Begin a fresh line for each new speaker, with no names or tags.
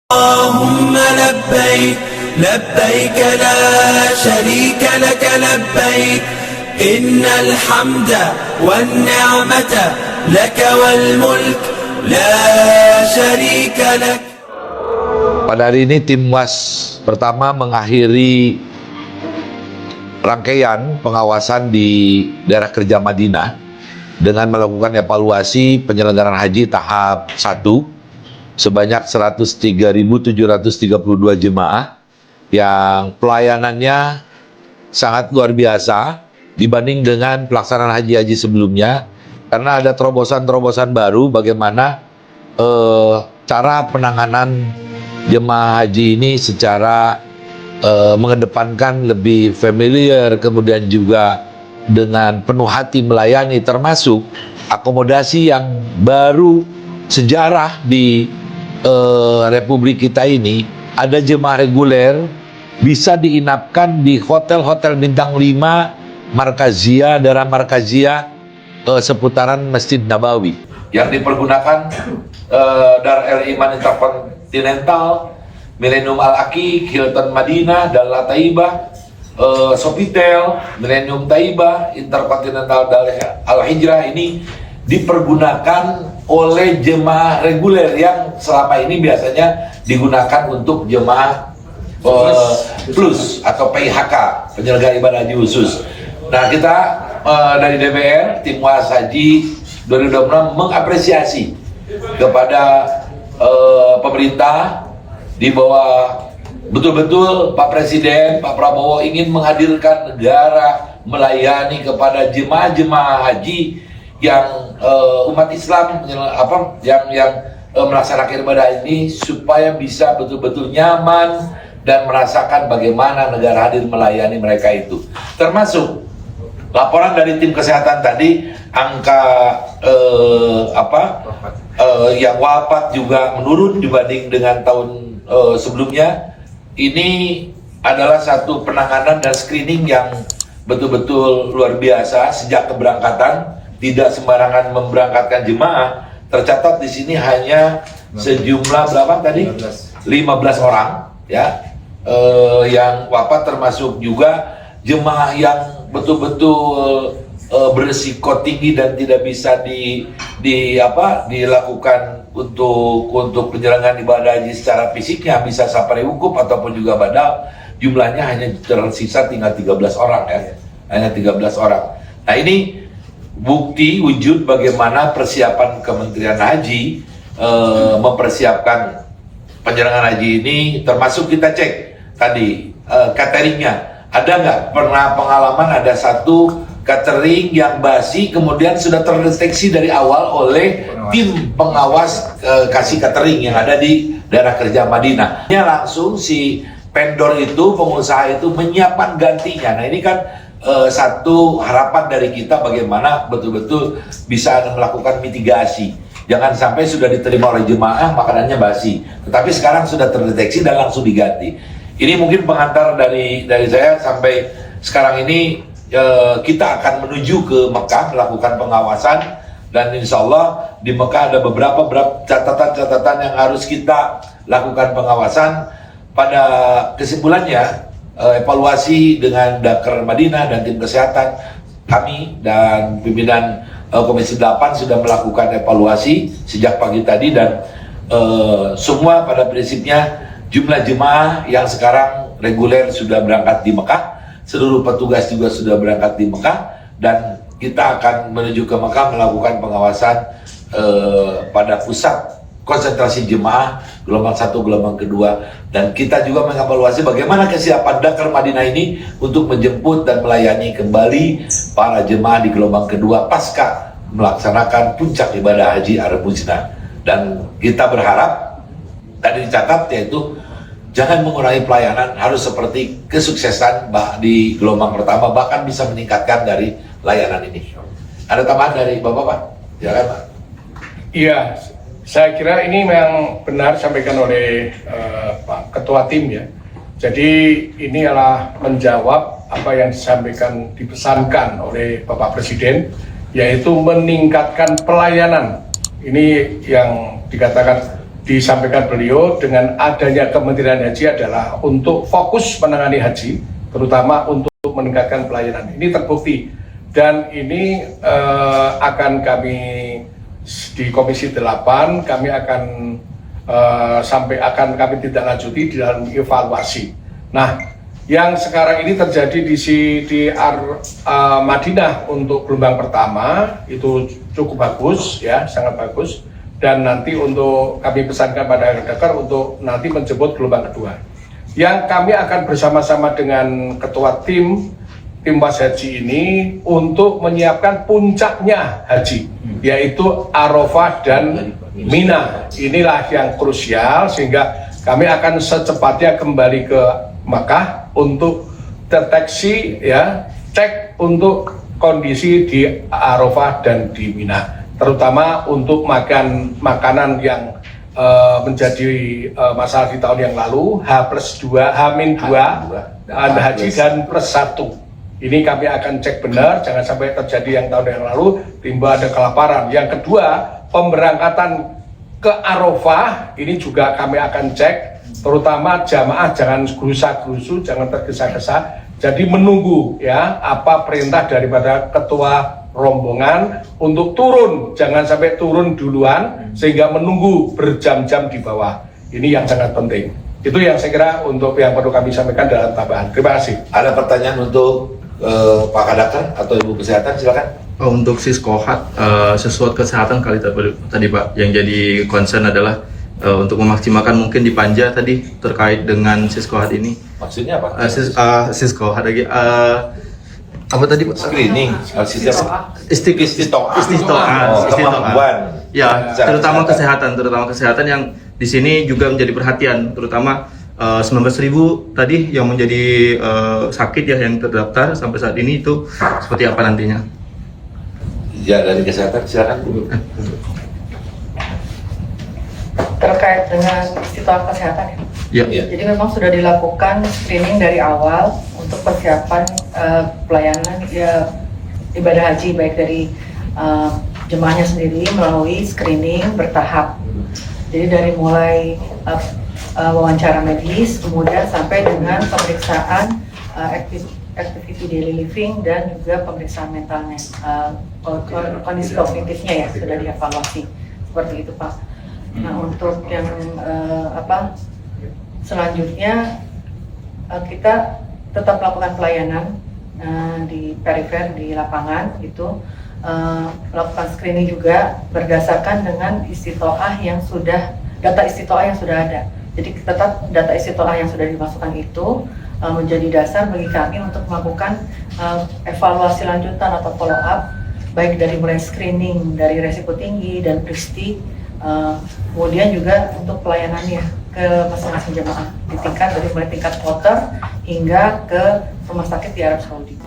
اللهم لبيك لبيك لا شريك لك لبيك إن الحمد والنعمة لك والملك لا شريك لك.
Pada hari ini tim WAS pertama mengakhiri rangkaian pengawasan di daerah kerja Madinah dengan melakukan evaluasi penyelenggaraan haji tahap 1 sebanyak 103.732 jemaah yang pelayanannya sangat luar biasa dibanding dengan pelaksanaan haji-haji sebelumnya, karena ada terobosan-terobosan baru bagaimana cara penanganan jemaah haji ini secara mengedepankan lebih familiar, kemudian juga dengan penuh hati melayani, termasuk akomodasi yang baru sejarah di Republik kita ini. Ada jemaah reguler bisa diinapkan di hotel-hotel bintang 5 Markazia, daerah Markazia seputaran Masjid Nabawi yang dipergunakan Dar El Iman Intercontinental, Millennium Al Aqiq, Hilton Madinah, Dalla Taibah, Sofitel, Millennium Taibah, Intercontinental Al Hijrah ini dipergunakan oleh jemaah reguler yang selama ini biasanya digunakan untuk jemaah plus atau PIHK, penyelenggara ibadah haji khusus. Nah, kita dari DPR, tim WAS Haji 2026 mengapresiasi kepada pemerintah di bawah betul-betul Pak Presiden, Pak Prabowo ingin menghadirkan negara melayani kepada jemaah-jemaah haji yang umat Islam yang melaksanakan ibadah ini supaya bisa betul-betul nyaman dan merasakan bagaimana negara hadir melayani mereka itu. Termasuk laporan dari tim kesehatan tadi, angka yang wafat juga menurun dibanding dengan tahun sebelumnya. Ini adalah satu penanganan dan screening yang betul-betul luar biasa sejak keberangkatan. Tidak sembarangan memberangkatkan jemaah. Tercatat di sini hanya sejumlah berapa tadi? 15 orang ya, yang wafat, termasuk juga jemaah yang betul-betul berisiko tinggi dan tidak bisa dilakukan untuk penyelenggaraan ibadah haji secara fisiknya, bisa safari wukuf ataupun juga badal. Jumlahnya hanya tersisa tinggal 13 orang ya, hanya 13 orang. Nah, ini bukti wujud bagaimana persiapan Kementerian Haji mempersiapkan penyelenggaraan haji ini, termasuk kita cek tadi cateringnya. Ada nggak pernah pengalaman ada satu catering yang basi kemudian sudah terdeteksi dari awal oleh tim pengawas kasih catering yang ada di daerah kerja Madinah. Langsung si vendor itu, pengusaha itu menyiapkan gantinya. Nah, ini kan satu harapan dari kita bagaimana betul-betul bisa melakukan mitigasi. Jangan sampai sudah diterima oleh jemaah makanannya basi, tetapi sekarang sudah terdeteksi dan langsung diganti. Ini mungkin pengantar dari saya. Sampai sekarang ini kita akan menuju ke Mekah melakukan pengawasan, dan insya Allah di Mekah ada beberapa catatan-catatan yang harus kita lakukan pengawasan. Pada kesimpulannya, evaluasi dengan Dakar Madinah dan tim kesehatan, kami dan pimpinan Komisi 8 sudah melakukan evaluasi sejak pagi tadi, dan semua pada prinsipnya jumlah jemaah yang sekarang reguler sudah berangkat di Mekah, seluruh petugas juga sudah berangkat di Mekah, dan kita akan menuju ke Mekah melakukan pengawasan pada pusat konsentrasi jemaah gelombang 1, gelombang kedua, dan kita juga mengevaluasi bagaimana kesiapan Dakar Madinah ini untuk menjemput dan melayani kembali para jemaah di gelombang kedua pasca melaksanakan puncak ibadah haji Arab Muzna. Dan kita berharap tadi dicatat, yaitu jangan mengurangi pelayanan, harus seperti kesuksesan di gelombang pertama, bahkan bisa meningkatkan dari layanan ini. Ada tambahan dari Bapak-Bapak? Ya kan, Pak?
Iya. Saya kira ini memang benar disampaikan oleh Pak Ketua Tim ya. Jadi ini adalah menjawab apa yang disampaikan, dipesankan oleh Bapak Presiden, yaitu meningkatkan pelayanan. Ini yang dikatakan disampaikan beliau dengan adanya Kementerian Haji adalah untuk fokus menangani haji, terutama untuk meningkatkan pelayanan. Ini terbukti dan ini akan kami di Komisi 8 kami akan kami tindak lanjuti di dalam evaluasi. Nah, yang sekarang ini terjadi di Madinah untuk gelombang pertama itu cukup bagus ya, sangat bagus. Dan nanti untuk kami pesankan pada Dakar untuk nanti menjemput gelombang kedua. Yang kami akan bersama-sama dengan ketua tim Was Haji ini untuk menyiapkan puncaknya haji, yaitu Arafah dan Mina. Inilah yang krusial sehingga kami akan secepatnya kembali ke Makkah untuk deteksi ya, cek untuk kondisi di Arafah dan di Mina. Terutama untuk makanan yang menjadi masalah di tahun yang lalu, H+2, H-2, haji dan +1. Ini kami akan cek benar, jangan sampai terjadi yang tahun yang lalu, timbul ada kelaparan. Yang kedua, pemberangkatan ke Arafah, ini juga kami akan cek, terutama jamaah jangan gerusa-gerusu, jangan tergesa-gesa. Jadi menunggu ya, apa perintah daripada ketua rombongan untuk turun, jangan sampai turun duluan sehingga menunggu berjam-jam di bawah. Ini yang sangat penting. Itu yang saya kira untuk yang perlu kami sampaikan dalam tambahan. Terima kasih.
Ada pertanyaan untuk Pak Kadakar atau Ibu Kesehatan, silakan.
Untuk Siskohat, sesuatu kesehatan kali tadi Pak, yang jadi concern adalah untuk memaksimalkan mungkin di Panja tadi terkait dengan Siskohat ini.
Maksudnya apa?
Siskohat lagi. Apa tadi Pak?
Screening,
Istiqtoah.
Kemampuan.
Ya, terutama kesehatan yang di sini juga menjadi perhatian, terutama 19.000 tadi yang menjadi sakit ya yang terdaftar sampai saat ini itu seperti apa nantinya?
Ya, dari kesehatan silakan Bu.
Terkait dengan istilah kesehatan
Ya.
Jadi memang sudah dilakukan screening dari awal untuk persiapan pelayanan ya, ibadah haji, baik dari jemaahnya sendiri melalui screening bertahap. Jadi dari mulai wawancara medis, kemudian sampai dengan pemeriksaan activity daily living dan juga pemeriksaan mentalnya, kondisi kognitifnya ya sudah dievaluasi seperti itu Pak. Nah untuk yang selanjutnya kita tetap melakukan pelayanan di perifer, di lapangan itu melakukan screening juga berdasarkan dengan istitoah yang sudah, data istitoah yang sudah ada. Jadi tetap data istitoah yang sudah dimasukkan itu menjadi dasar bagi kami untuk melakukan evaluasi lanjutan atau follow up, baik dari mulai screening dari resiko tinggi dan PRISTI, kemudian juga untuk pelayanannya ke masing-masing jemaah di tingkat dari mulai tingkat kloter hingga ke rumah sakit di Arab Saudi.